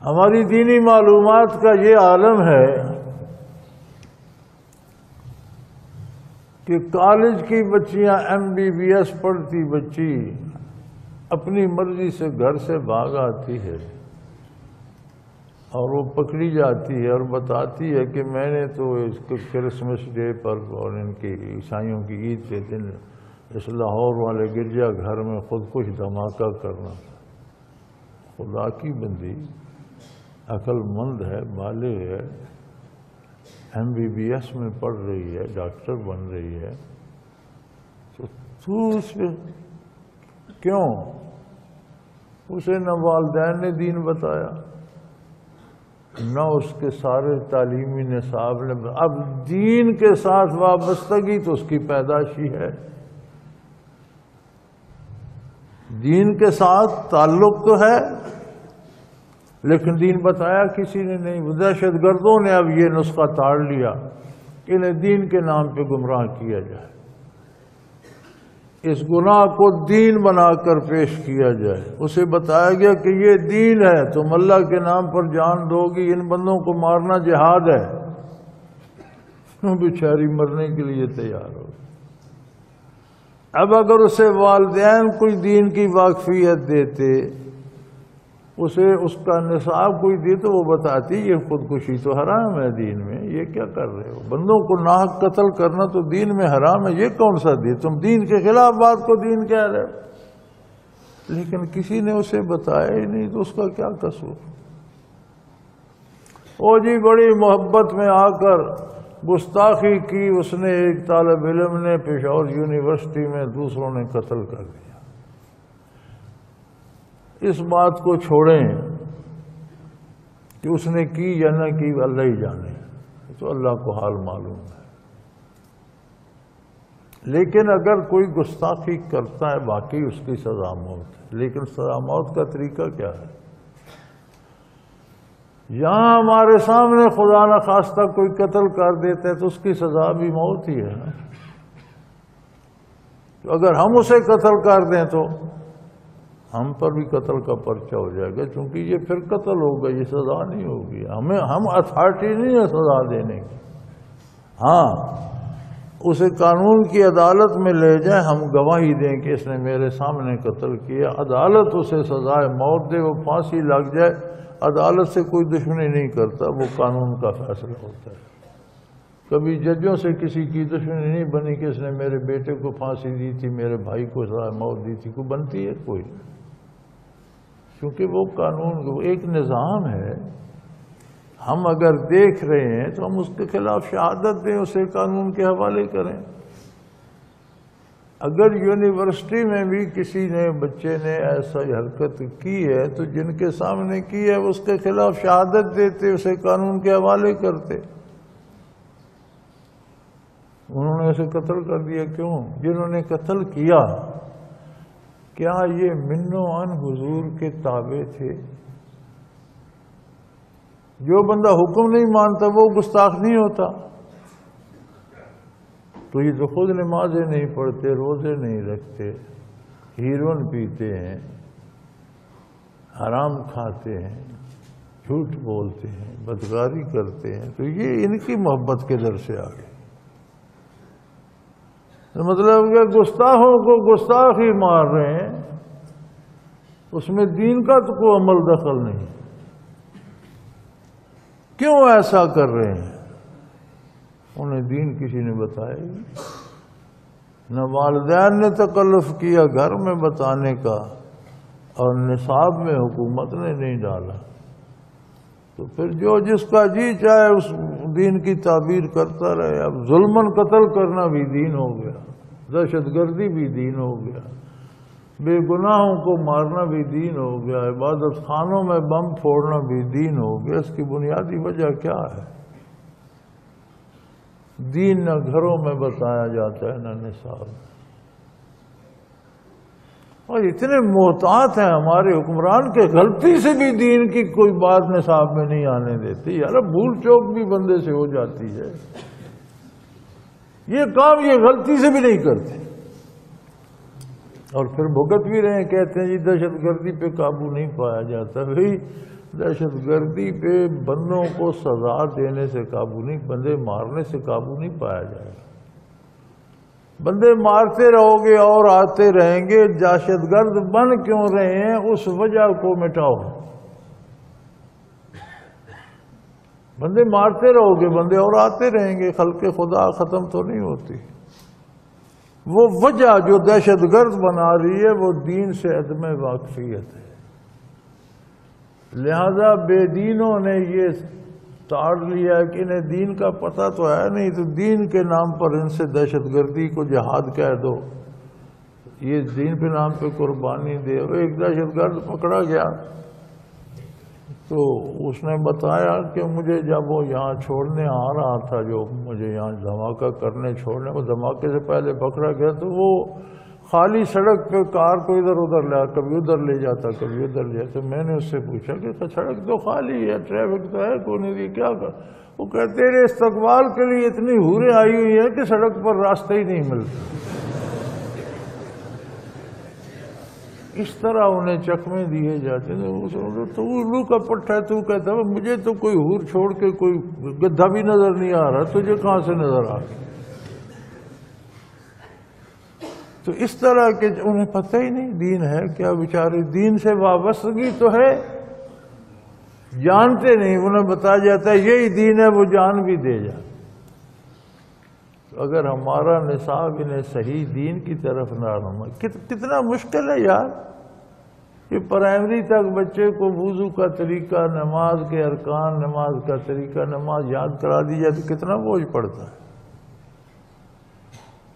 ہماری دینی معلومات کا یہ عالم ہے کہ کالج کی بچیاں MBBS پڑھتی بچی اپنی مرضی سے گھر سے بھاگ آتی ہے اور وہ پکڑی جاتی ہے اور بتاتی ہے کہ میں نے تو اس کو کرسمس ڈے پر اور ان کی عیسائیوں کی عید کے دن اس لاہور والے گرجا گھر میں خود کچھ دھماکہ کرنا تھا۔ خدا کی بندی عقل مند ہے، بالغ ہے، MBBS میں پڑھ رہی ہے، ڈاکٹر بن رہی ہے، تو اس پہ کیوں؟ اسے نہ والدین نے دین بتایا، نہ اس کے سارے تعلیمی نصاب نے۔ اب دین کے ساتھ وابستگی تو اس کی پیدائشی ہے، دین کے ساتھ تعلق تو ہے، لیکن دین بتایا کسی نے نہیں۔ دہشت گردوں نے اب یہ نسخہ تاڑ لیا کہ انہیں دین کے نام پہ گمراہ کیا جائے، اس گناہ کو دین بنا کر پیش کیا جائے۔ اسے بتایا گیا کہ یہ دین ہے، تم اللہ کے نام پر جان دو گی، ان بندوں کو مارنا جہاد ہے، بیچاری مرنے کے لیے تیار ہو۔ اب اگر اسے والدین کوئی دین کی واقفیت دیتے، اسے اس کا نصاب کوئی دے تو وہ بتاتی یہ خودکشی تو حرام ہے دین میں، یہ کیا کر رہے ہو؟ بندوں کو ناحق قتل کرنا تو دین میں حرام ہے، یہ کون سا دین؟ تم دین کے خلاف بات کو دین کہہ رہے ہو۔ لیکن کسی نے اسے بتایا ہی نہیں، تو اس کا کیا قصور؟ او جی بڑی محبت میں آ کر گستاخی کی اس نے، ایک طالب علم نے پشاور یونیورسٹی میں، دوسروں نے قتل کر دیا۔ اس بات کو چھوڑیں کہ اس نے کی یا نہ کی، اللہ ہی جانے، تو اللہ کو حال معلوم ہے۔ لیکن اگر کوئی گستاخی کرتا ہے باقی اس کی سزا موت ہے، لیکن سزا موت کا طریقہ کیا ہے؟ یہاں ہمارے سامنے خدا نہ خواستہ کوئی قتل کر دیتا ہے تو اس کی سزا بھی موت ہی ہے نا۔ تو اگر ہم اسے قتل کر دیں تو ہم پر بھی قتل کا پرچہ ہو جائے گا، چونکہ یہ پھر قتل ہوگا، یہ سزا نہیں ہوگی۔ ہم اتھارٹی نہیں ہے سزا دینے کی۔ ہاں اسے قانون کی عدالت میں لے جائیں، ہم گواہی دیں کہ اس نے میرے سامنے قتل کیا، عدالت اسے سزائے موت دے، وہ پھانسی لگ جائے، عدالت سے کوئی دشمنی نہیں کرتا، وہ قانون کا فیصلہ ہوتا ہے۔ کبھی ججوں سے کسی کی دشمنی نہیں بنی کہ اس نے میرے بیٹے کو پھانسی دی تھی، میرے بھائی کو سزائے موت دی تھی، کوئی بنتی ہے؟ کوئی نہیں، کیونکہ وہ قانون ایک نظام ہے۔ ہم اگر دیکھ رہے ہیں تو ہم اس کے خلاف شہادت دیں، اسے قانون کے حوالے کریں۔ اگر یونیورسٹی میں بھی کسی نے بچے نے ایسا حرکت کی ہے تو جن کے سامنے کی ہے اس کے خلاف شہادت دیتے، اسے قانون کے حوالے کرتے۔ انہوں نے اسے قتل کر دیا، کیوں؟ جنہوں نے قتل کیا کیا یہ من و عن حضور کے تابع تھے؟ جو بندہ حکم نہیں مانتا وہ گستاخ نہیں ہوتا؟ تو یہ تو خود نمازیں نہیں پڑھتے، روزے نہیں رکھتے، ہیروئن پیتے ہیں، حرام کھاتے ہیں، جھوٹ بولتے ہیں، بدکاری کرتے ہیں، تو یہ ان کی محبت کے در سے آ گئی۔ مطلب کہ گستاخوں کو گستاخ ہی مار رہے ہیں، اس میں دین کا تو کوئی عمل دخل نہیں۔ کیوں ایسا کر رہے ہیں؟ انہیں دین کسی نے بتایا ہی نہ، والدین نے تکلف کیا گھر میں بتانے کا، اور نصاب میں حکومت نے نہیں ڈالا، تو پھر جو جس کا جی چاہے اس دین کی تعبیر کرتا رہے۔ اب ظلماً قتل کرنا بھی دین ہو گیا، دہشت گردی بھی دین ہو گیا، بے گناہوں کو مارنا بھی دین ہو گیا، عبادت خانوں میں بم پھوڑنا بھی دین ہو گیا۔ اس کی بنیادی وجہ کیا ہے؟ دین نہ گھروں میں بتایا جاتا ہے، نہ نصاب۔ اور اتنے محتاط ہیں ہمارے حکمران کے غلطی سے بھی دین کی کوئی بات نصاب میں نہیں آنے دیتے۔ یار بھول چوک بھی بندے سے ہو جاتی ہے، یہ کام یہ غلطی سے بھی نہیں کرتے، اور پھر بھگت بھی رہے ہیں، کہتے ہیں جی دہشت گردی پہ قابو نہیں پایا جاتا۔ بھئی دہشت گردی پہ بندوں کو سزا دینے سے قابو نہیں، بندے مارنے سے قابو نہیں پایا جائے گا۔ بندے مارتے رہو گے اور آتے رہیں گے، دہشت گرد بن کیوں رہے ہیں اس وجہ کو مٹاؤ۔ بندے مارتے رہو گے، بندے اور آتے رہیں گے، خلق خدا ختم تو نہیں ہوتی۔ وہ وجہ جو دہشت گرد بنا رہی ہے وہ دین سے عدم واقفیت ہے۔ لہذا بے دینوں نے یہ تاڑ لیا کہ انہیں دین کا پتہ تو ہے نہیں، تو دین کے نام پر ان سے دہشت گردی کو جہاد کہہ دو، یہ دین کے نام پہ قربانی دے۔ ایک دہشت گرد پکڑا گیا تو اس نے بتایا کہ مجھے جب وہ یہاں چھوڑنے آ رہا تھا، جو مجھے یہاں دھماکہ کرنے چھوڑنے، وہ دھماکے سے پہلے پکڑا گیا تو وہ خالی سڑک پہ کار کو ادھر ادھر لیا، کبھی ادھر لے جاتا کبھی ادھر لے جاتا۔ میں نے اس سے پوچھا کہ سڑک تو خالی ہے، ٹریفک تو ہے کوئی نہیں، کیا کر؟ وہ کہتے تیرے استقبال کے لیے اتنی حوریں آئی ہوئی ہیں کہ سڑک پر راستہ ہی نہیں ملتا۔ اس طرح انہیں چکمے دیے جاتے ہیں۔ تو الو کا پٹھا ہے، تو کہتا ہے مجھے تو کوئی حور چھوڑ کے کوئی گدھا بھی نظر نہیں آ رہا، تجھے کہاں سے نظر آ گیا؟ تو اس طرح کہ انہیں پتہ ہی نہیں دین ہے کیا، بیچارے دین سے وابستگی تو ہے، جانتے نہیں، انہیں بتایا جاتا ہے یہی دین ہے، وہ جان بھی دے جاتے۔ اگر ہمارا نصاب انہیں صحیح دین کی طرف نہ رہنا، کتنا مشکل ہے یار کہ پرائمری تک بچے کو وضو کا طریقہ، نماز کے ارکان، نماز کا طریقہ، نماز یاد کرا دی جائے تو کتنا بوجھ پڑتا ہے۔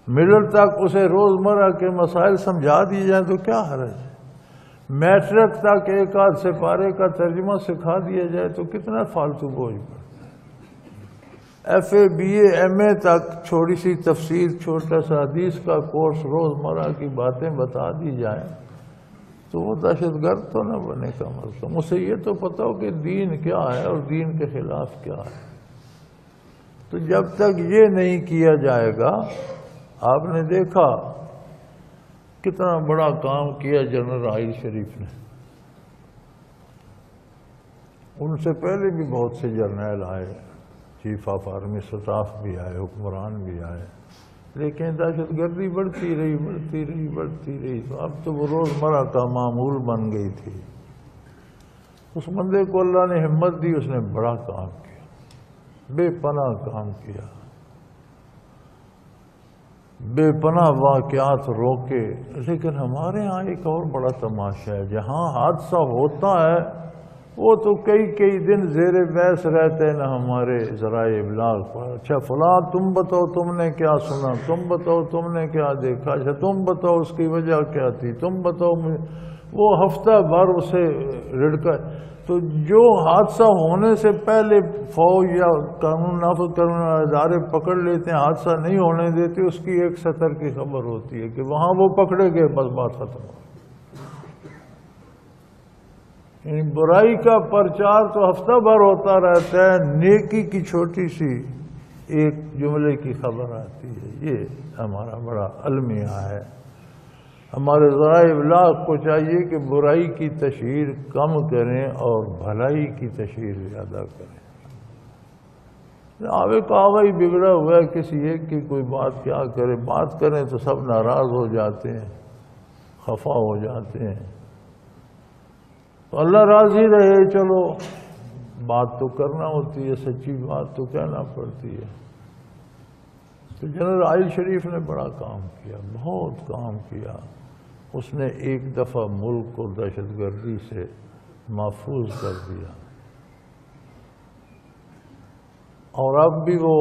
مڈل تک اسے روزمرہ کے مسائل سمجھا دیے جائیں تو کیا حرج ہے۔ میٹرک تک ایک آدھ سپارے کا ترجمہ سکھا دیا جائے تو کتنا فالتو بوجھ پڑتا ہے۔ F A B A M A تک چھوٹی سی تفسیر، چھوٹا سا حدیث کا کورس، روزمرہ کی باتیں بتا دی جائیں تو وہ دہشت گرد تو نہ بنے کم از کم، اسے یہ تو پتہ ہو کہ دین کیا ہے اور دین کے خلاف کیا ہے۔ تو جب تک یہ نہیں کیا جائے گا، آپ نے دیکھا کتنا بڑا کام کیا جنرل راحیل شریف نے، ان سے پہلے بھی بہت سے جرنیل آئے، چیف آف آرمی سٹاف بھی آئے، حکمران بھی آئے، لیکن دہشت گردی بڑھتی رہی تو اب تو وہ روزمرہ کا معمول بن گئی تھی۔ اس بندے کو اللہ نے ہمت دی، اس نے بڑا کام کیا، بے پناہ کام کیا، بے پناہ واقعات روکے۔ لیکن ہمارے ہاں ایک اور بڑا تماشا ہے، جہاں حادثہ ہوتا ہے وہ تو کئی دن زیر بحث رہتے ہیں نا ہمارے ذرائع ابلاغ پر۔ اچھا فلاں تم بتاؤ تم نے کیا سنا، تم بتاؤ تم نے کیا دیکھا، اچھا تم بتاؤ اس کی وجہ کیا تھی، تم بتاؤ وہ ہفتہ بھر اسے رڑکا۔ تو جو حادثہ ہونے سے پہلے فوج یا قانون نافذ کرنے والے ادارے پکڑ لیتے ہیں، حادثہ نہیں ہونے دیتے، اس کی ایک سطر کی خبر ہوتی ہے کہ وہاں وہ پکڑے گئے، بس بات ختم ہو۔ یعنی برائی کا پرچار تو ہفتہ بھر ہوتا رہتا ہے، نیکی کی چھوٹی سی ایک جملے کی خبر آتی ہے۔ یہ ہمارا بڑا المیہ ہے۔ ہمارے ذرائع ابلاغ کو چاہیے کہ برائی کی تشہیر کم کریں اور بھلائی کی تشہیر زیادہ کریں۔ آوے کاغی بگڑا ہوا ہے، کسی ایک کی کوئی بات کیا کرے، بات کریں تو سب ناراض ہو جاتے ہیں، خفا ہو جاتے ہیں۔ تو اللہ راضی رہے، چلو بات تو کرنا ہوتی ہے، سچی بات تو کہنا پڑتی ہے۔ تو جنرل راحیل شریف نے بڑا کام کیا، بہت کام کیا۔ اس نے ایک دفعہ ملک کو دہشت گردی سے محفوظ کر دیا، اور اب بھی وہ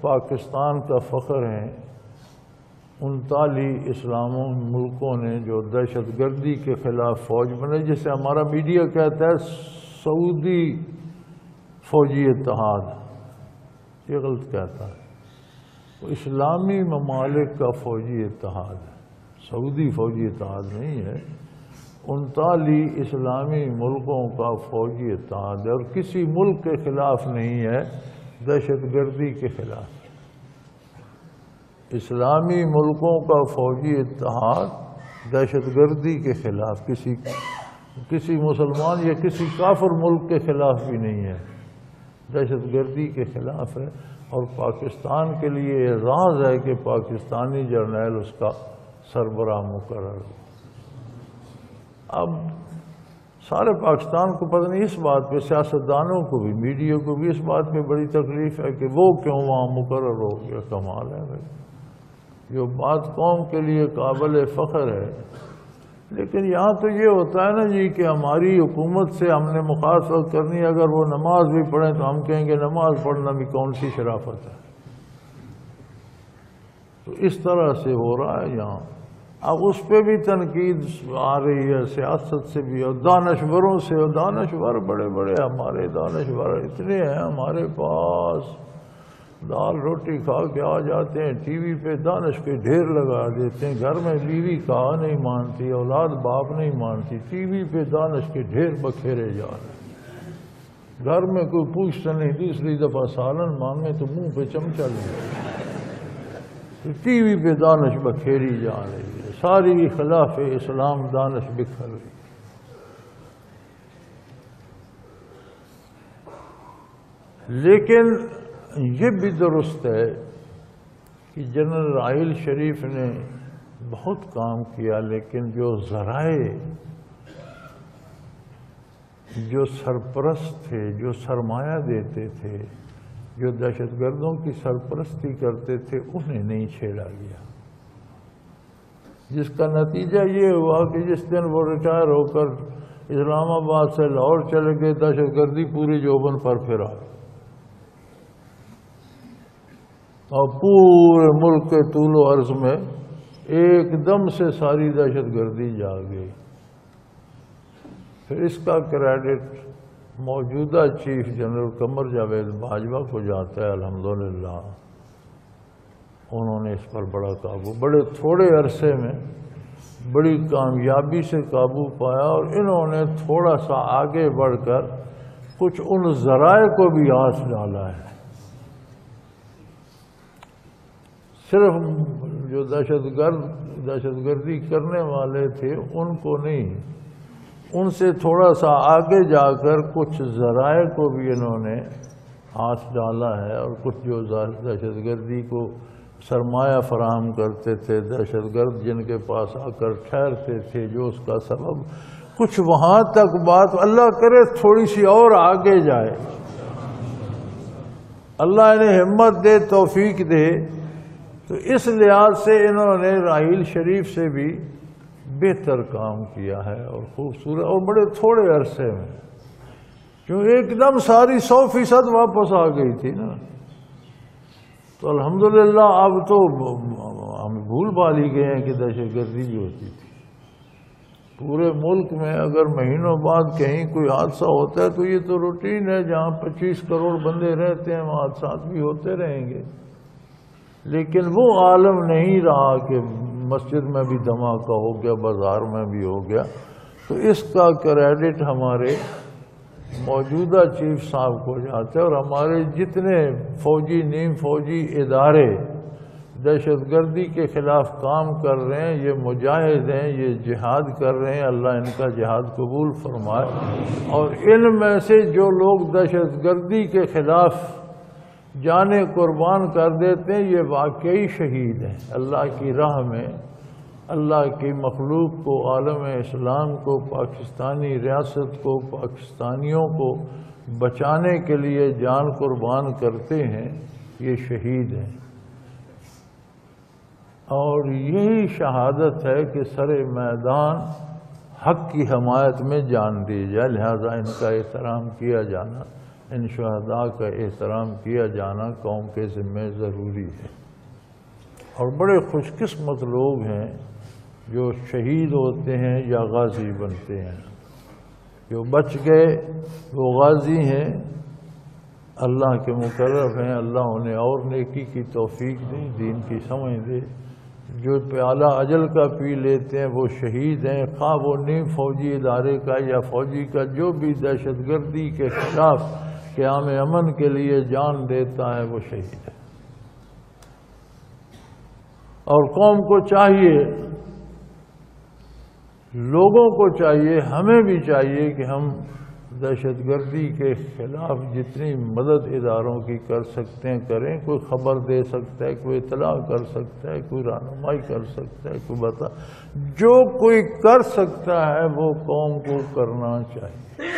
پاکستان کا فخر ہیں۔ 39 اسلامی ملکوں نے جو دہشت گردی کے خلاف فوج بنے، جسے ہمارا میڈیا کہتا ہے سعودی فوجی اتحاد، یہ غلط کہتا ہے، وہ اسلامی ممالک کا فوجی اتحاد ہے، سعودی فوجی اتحاد نہیں ہے۔ 39 اسلامی ملکوں کا فوجی اتحاد ہے، اور کسی ملک کے خلاف نہیں ہے، دہشت گردی کے خلاف۔ اسلامی ملکوں کا فوجی اتحاد دہشت گردی کے خلاف، کسی کسی مسلمان یا کسی کافر ملک کے خلاف بھی نہیں ہے، دہشت گردی کے خلاف ہے۔ اور پاکستان کے لیے اعزاز ہے کہ پاکستانی جرنیل اس کا سربراہ مقرر ہو۔ اب سارے پاکستان کو پتہ نہیں، اس بات پہ سیاستدانوں کو بھی، میڈیا کو بھی اس بات پہ بڑی تکلیف ہے کہ وہ کیوں وہاں مقرر ہو گیا۔ کمال ہے بھائی، جو بات قوم کے لیے قابل فخر ہے۔ لیکن یہاں تو یہ ہوتا ہے نا جی کہ ہماری حکومت سے ہم نے مخالفت کرنی ہے، اگر وہ نماز بھی پڑھیں تو ہم کہیں گے نماز پڑھنا بھی کون سی شرافت ہے۔ تو اس طرح سے ہو رہا ہے یہاں۔ اب اس پہ بھی تنقید آ رہی ہے، سیاست سے بھی اور دانشوروں سے، اور دانشور بڑے بڑے ہمارے دانشور اتنے ہیں ہمارے پاس، دال روٹی کھا کے آ جاتے ہیں، ٹی وی پہ دانش کے ڈھیر لگا دیتے ہیں، گھر میں بیوی کہا نہیں مانتی، اولاد باپ نہیں مانتی، ٹی وی پہ دانش کے ڈھیر بکھیرے جا رہے ہیں۔ گھر میں کوئی پوچھتا نہیں، دوسری دفعہ سالن مانگے تو منہ پہ چمچہ لے، ٹی وی پہ دانش بکھیری جا رہی ہے، ساری خلاف اسلام دانش بکھر رہی ہے۔ لیکن یہ بھی درست ہے کہ جنرل راحیل شریف نے بہت کام کیا، لیکن جو ذرائع، جو سرپرست تھے، جو سرمایہ دیتے تھے، جو دہشت گردوں کی سرپرستی کرتے تھے، انہیں نہیں چھیڑا گیا، جس کا نتیجہ یہ ہوا کہ جس دن وہ ریٹائر ہو کر اسلام آباد سے لاہور چلے گئے، دہشت گردی پوری جوبن پر پھرا اور پورے ملک کے طول و عرض میں ایک دم سے ساری دہشت گردی جا گئی۔ پھر اس کا کریڈٹ موجودہ چیف جنرل قمر جاوید باجوہ کو جاتا ہے، الحمدللہ انہوں نے اس پر بڑا قابو، بڑے تھوڑے عرصے میں بڑی کامیابی سے قابو پایا، اور انہوں نے تھوڑا سا آگے بڑھ کر کچھ ان ذرائع کو بھی ہاتھ ڈالا ہے۔ صرف جو دہشت گردی کرنے والے تھے ان کو نہیں، ان سے تھوڑا سا آگے جا کر کچھ ذرائع کو بھی انہوں نے ہاتھ ڈالا ہے، اور کچھ جو دہشت گردی کو سرمایہ فراہم کرتے تھے، دہشت گرد جن کے پاس آ کر ٹھہرتے تھے، جو اس کا سبب، کچھ وہاں تک بات اللہ کرے تھوڑی سی اور آگے جائے، اللہ انہیں ہمت دے، توفیق دے۔ تو اس لحاظ سے انہوں نے راحیل شریف سے بھی بہتر کام کیا ہے، اور خوبصورت، اور بڑے تھوڑے عرصے میں، کیوں ایک دم ساری 100% واپس آ گئی تھی نا۔ تو الحمدللہ اب تو ہم بھول بھال ہی گئے ہیں کہ دہشت گردی بھی ہوتی تھی۔ پورے ملک میں اگر مہینوں بعد کہیں کوئی حادثہ ہوتا ہے تو یہ تو روٹین ہے، جہاں 25 کروڑ بندے رہتے ہیں وہاں حادثات بھی ہوتے رہیں گے۔ لیکن وہ عالم نہیں رہا کہ مسجد میں بھی دھماکہ ہو گیا، بازار میں بھی ہو گیا۔ تو اس کا کریڈٹ ہمارے موجودہ چیف صاحب کو جاتا ہے، اور ہمارے جتنے فوجی نیم فوجی ادارے دہشت گردی کے خلاف کام کر رہے ہیں، یہ مجاہد ہیں، یہ جہاد کر رہے ہیں، اللہ ان کا جہاد قبول فرمائے۔ اور ان میں سے جو لوگ دہشت گردی کے خلاف جانیں قربان کر دیتے ہیں، یہ واقعی شہید ہیں، اللہ کی راہ میں اللہ کی مخلوق کو، عالم اسلام کو، پاکستانی ریاست کو، پاکستانیوں کو بچانے کے لیے جان قربان کرتے ہیں، یہ شہید ہیں۔ اور یہی شہادت ہے کہ سر میدان حق کی حمایت میں جان دی جائے، لہذا ان کا احترام کیا جانا، ان شہداء کا احترام کیا جانا قوم کے ذمہ ضروری ہے۔ اور بڑے خوش قسمت لوگ ہیں جو شہید ہوتے ہیں یا غازی بنتے ہیں، جو بچ گئے وہ غازی ہیں، اللہ کے مقرب ہیں، اللہ انہیں اور نیکی کی توفیق دے، دین کی سمجھ دے۔ جو پیالہ اجل کا پی لیتے ہیں وہ شہید ہیں، خواہ وہ نیم فوجی ادارے کا یا فوجی کا، جو بھی دہشت گردی کے خلاف قیام امن کے لیے جان دیتا ہے وہ شہید ہے۔ اور قوم کو چاہیے لوگوں کو چاہیے، ہمیں بھی چاہیے کہ ہم دہشت گردی کے خلاف جتنی مدد اداروں کی کر سکتے ہیں کریں. کوئی خبر دے سکتا ہے، کوئی اطلاع کر سکتا ہے، کوئی رہنمائی کر سکتا ہے، کوئی جو کوئی کر سکتا ہے وہ قوم کو کرنا چاہیے.